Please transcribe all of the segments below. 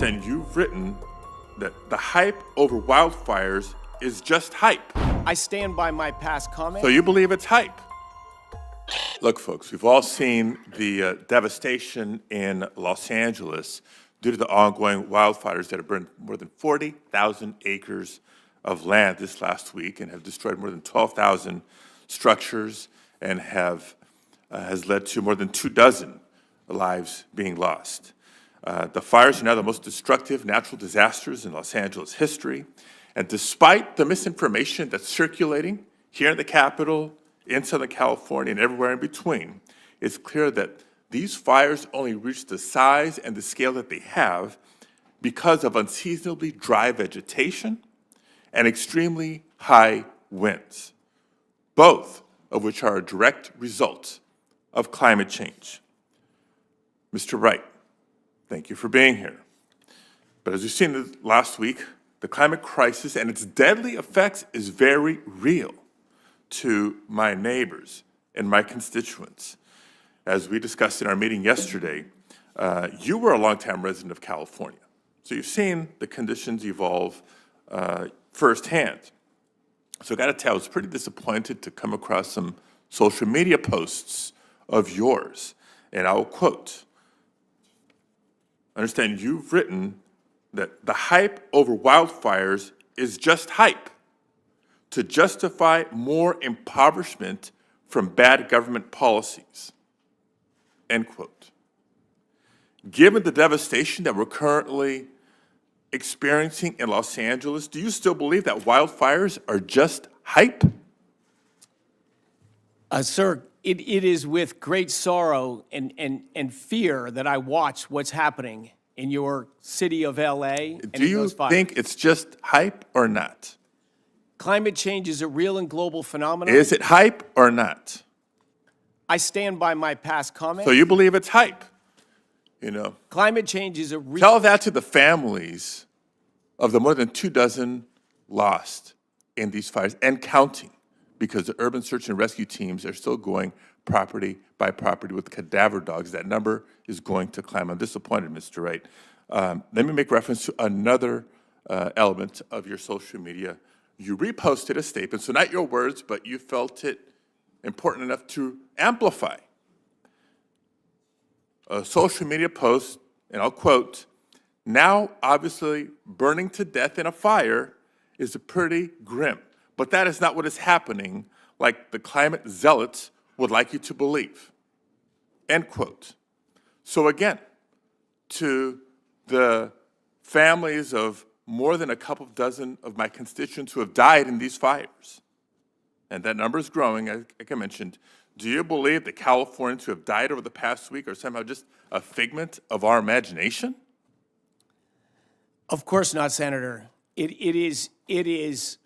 understand you've written that the hype over wildfires is just hype. I stand by my past comments. So you believe it's hype? Look, folks, we've all seen the devastation in Los Angeles due to the ongoing wildfires that have burned more than 40,000 acres of land this last week and have destroyed more than 12,000 structures and has led to more than 24 lives being lost. The fires are now the most destructive natural disasters in Los Angeles history. And despite the misinformation that's circulating here in the Capitol, in Southern California, and everywhere in between, it's clear that these fires only reach the size and the scale that they have because of unseasonably dry vegetation and extremely high winds, both of which are a direct result of climate change. Mr. Wright, thank you for being here. But as we've seen last week, the climate crisis and its deadly effects is very real to my neighbors and my constituents. As we discussed in our meeting yesterday, you were a longtime resident of California, so you've seen the conditions evolve firsthand. So I got to tell, I was pretty disappointed to come across some social media posts of yours, and I will quote, understand you've written that the hype over wildfires is just hype to justify more impoverishment from bad government policies, end quote. Given the devastation that we're currently experiencing in Los Angeles, do you still believe that wildfires are just hype? Sir, it is with great sorrow and fear that I watch what's happening in your city of LA. Do you think it's just hype or not? Climate change is a real and global phenomenon. Is it hype or not? I stand by my past comments. So you believe it's hype, you know? Climate change is a real... Tell that to the families of the more than 24 lost in these fires and counting, because the urban search and rescue teams are still going property by property with cadaver dogs. That number is going to climb. I'm disappointed, Mr. Wright. Let me make reference to another element of your social media. You reposted a statement, so not your words, but you felt it important enough to amplify. A social media post, and I'll quote, "Now obviously burning to death in a fire is pretty grim, but that is not what is happening like the climate zealots would like you to believe," end quote. So again, to the families of more than a couple of dozen of my constituents who have died in these fires, and that number is growing, like I mentioned, do you believe that Californians who have died over the past week are somehow just a figment of our imagination? Of course not, Senator. It is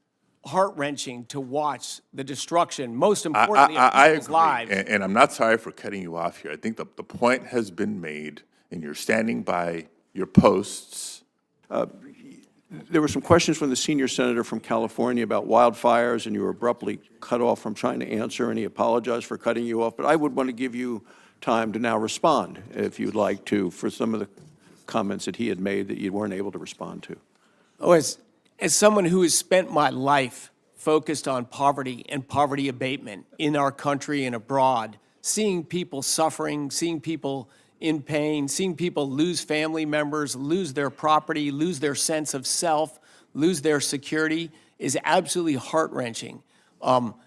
heart-wrenching to watch the destruction, most importantly, of people's lives. And I'm not sorry for cutting you off here. I think the point has been made, and you're standing by your posts. There were some questions from the senior senator from California about wildfires, and you were abruptly cut off from trying to answer, and he apologized for cutting you off. But I would want to give you time to now respond, if you'd like to, for some of the comments that he had made that you weren't able to respond to. Oh, as someone who has spent my life focused on poverty and poverty abatement in our country and abroad, seeing people suffering, seeing people in pain, seeing people lose family members, lose their property, lose their sense of self, lose their security, is absolutely heart-wrenching.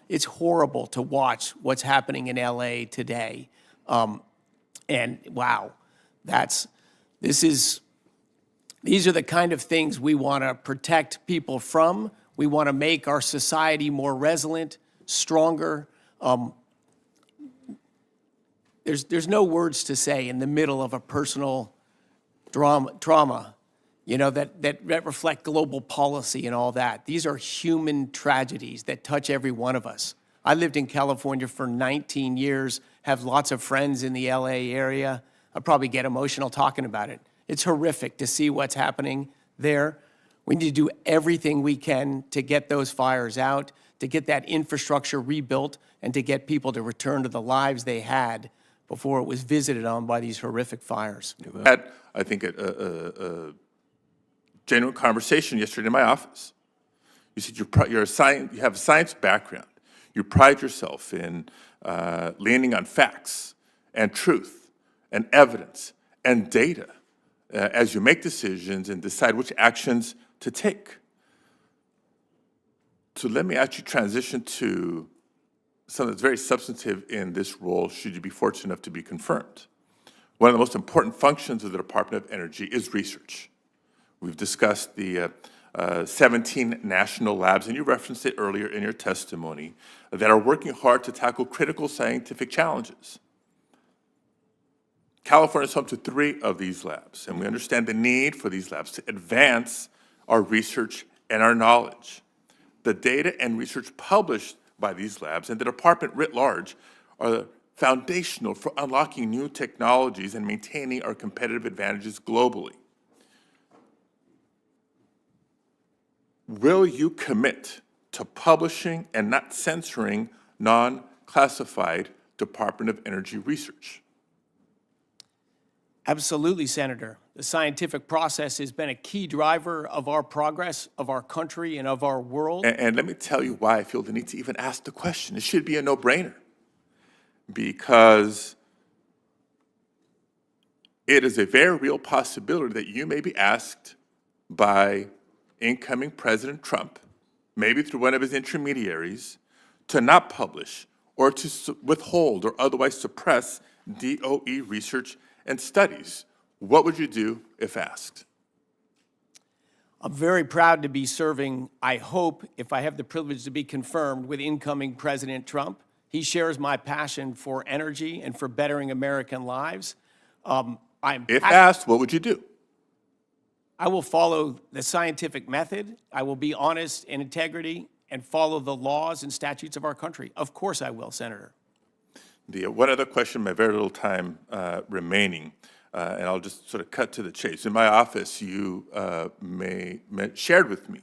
It's horrible to watch what's happening in LA today. And wow, these are the kind of things we want to protect people from. We want to make our society more resilient, stronger. There's no words to say in the middle of a personal trauma, you know, that reflect global policy and all that. These are human tragedies that touch every one of us. I lived in California for 19 years, have lots of friends in the LA area. I probably get emotional talking about it. It's horrific to see what's happening there. We need to do everything we can to get those fires out, to get that infrastructure rebuilt, and to get people to return to the lives they had before it was visited on by these horrific fires. Had, I think, a genuine conversation yesterday in my office. You said you have a science background. You pride yourself in leaning on facts and truth and evidence and data as you make decisions and decide which actions to take. So let me actually transition to something that's very substantive in this role, should you be fortunate enough to be confirmed. One of the most important functions of the Department of Energy is research. We've discussed the 17 national labs, and you referenced it earlier in your testimony, that are working hard to tackle critical scientific challenges. California is home to 3 of these labs, and we understand the need for these labs to advance our research and our knowledge. The data and research published by these labs and the department writ large are foundational for unlocking new technologies and maintaining our competitive advantages globally. Will you commit to publishing and not censoring non-classified Department of Energy research? Absolutely, Senator. The scientific process has been a key driver of our progress, of our country, and of our world. And let me tell you why I feel the need to even ask the question. It should be a no-brainer, because it is a very real possibility that you may be asked by incoming President Trump, maybe through one of his intermediaries, to not publish or to withhold or otherwise suppress DOE research and studies. What would you do if asked? I'm very proud to be serving, I hope, if I have the privilege to be confirmed, with incoming President Trump. He shares my passion for energy and for bettering American lives. If asked, what would you do? I will follow the scientific method. I will be honest and integrity and follow the laws and statutes of our country. Of course I will, Senator. One other question, my very little time remaining, and I'll just sort of cut to the chase. In my office, you shared with me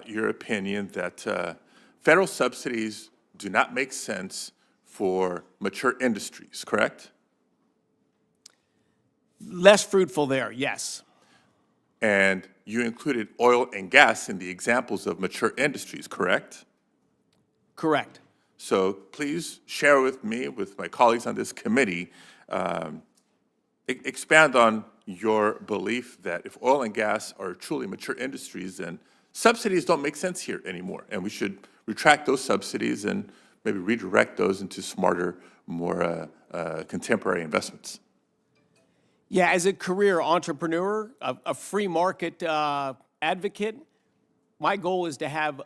your opinion that federal subsidies do not make sense for mature industries, correct? Less fruitful there, yes. And you included oil and gas in the examples of mature industries, correct? Correct. So please share with me, with my colleagues on this committee, expand on your belief that if oil and gas are truly mature industries, then subsidies don't make sense here anymore, and we should retract those subsidies and maybe redirect those into smarter, more contemporary investments. Yeah, as a career entrepreneur, a free market advocate, my goal is to have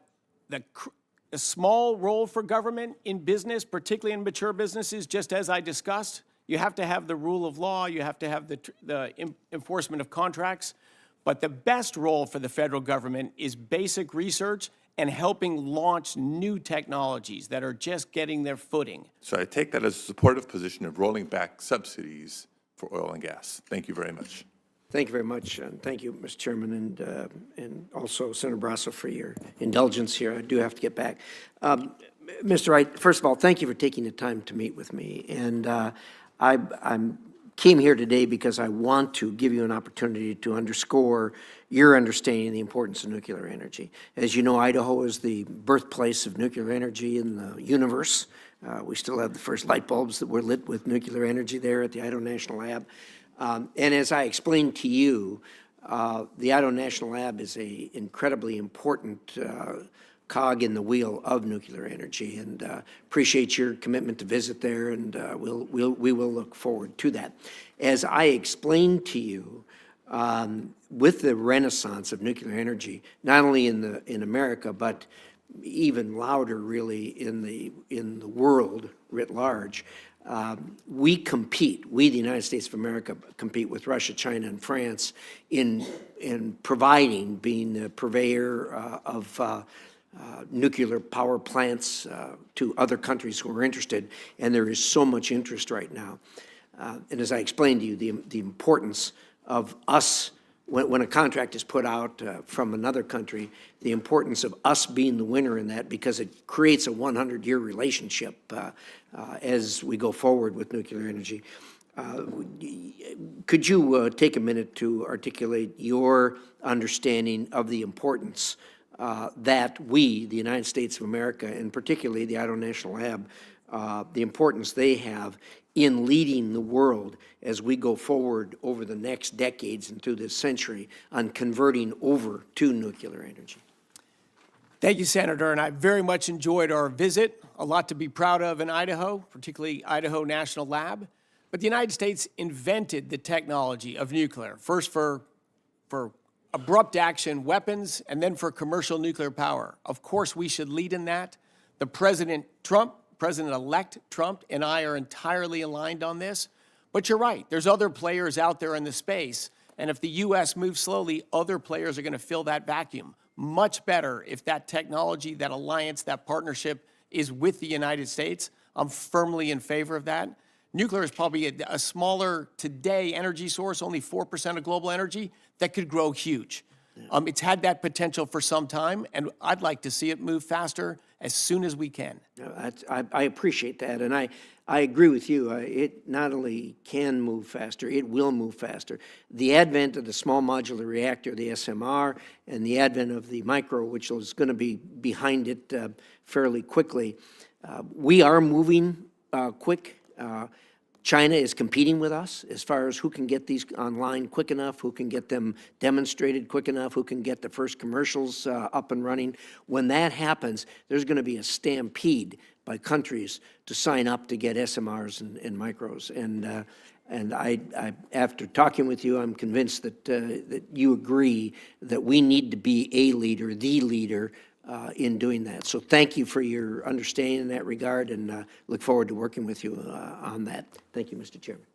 a small role for government in business, particularly in mature businesses, just as I discussed. You have to have the rule of law, you have to have the enforcement of contracts, but the best role for the federal government is basic research and helping launch new technologies that are just getting their footing. So I take that as a supportive position of rolling back subsidies for oil and gas. Thank you very much. Thank you very much, and thank you, Mr. Chairman, and also Senator Barrasso for your indulgence here. I do have to get back. Mr. Wright, first of all, thank you for taking the time to meet with me. And I came here today because I want to give you an opportunity to underscore your understanding of the importance of nuclear energy. As you know, Idaho is the birthplace of nuclear energy in the universe. We still have the first light bulbs that were lit with nuclear energy there at the Idaho National Lab. And as I explained to you, the Idaho National Lab is an incredibly important cog in the wheel of nuclear energy, and appreciate your commitment to visit there, and we will look forward to that. As I explained to you, with the renaissance of nuclear energy, not only in America, but even louder really in the world writ large, we compete, the United States of America, compete with Russia, China, and France in being the purveyor of nuclear power plants to other countries who are interested, and there is so much interest right now. And as I explained to you, the importance of us, when a contract is put out from another country, the importance of us being the winner in that, because it creates a 100-year relationship as we go forward with nuclear energy. Could you take a minute to articulate your understanding of the importance that we, the United States of America, and particularly the Idaho National Lab, the importance they have in leading the world as we go forward over the next decades and through this century on converting over to nuclear energy? Thank you, Senator, and I very much enjoyed our visit. A lot to be proud of in Idaho, particularly Idaho National Lab. But the United States invented the technology of nuclear, first for abrupt action weapons and then for commercial nuclear power. Of course, we should lead in that. The President-elect Trump and I are entirely aligned on this. But you're right, there's other players out there in the space, and if the U.S. moves slowly, other players are going to fill that vacuum. Much better if that technology, that alliance, that partnership is with the United States. I'm firmly in favor of that. Nuclear is probably a smaller today energy source, only 4% of global energy, that could grow huge. It's had that potential for some time, and I'd like to see it move faster as soon as we can. I appreciate that, and I agree with you. It not only can move faster, it will move faster. The advent of the small modular reactor, the SMR, and the advent of the micro, which is going to be behind it fairly quickly, we are moving quick. China is competing with us as far as who can get these online quick enough, who can get them demonstrated quick enough, who can get the first commercials up and running. When that happens, there's going to be a stampede by countries to sign up to get SMRs and micros. And I, after talking with you, I'm convinced that you agree that we need to be a leader, the leader, in doing that. So thank you for your understanding in that regard, and look forward to working with you on that. Thank you, Mr. Chairman.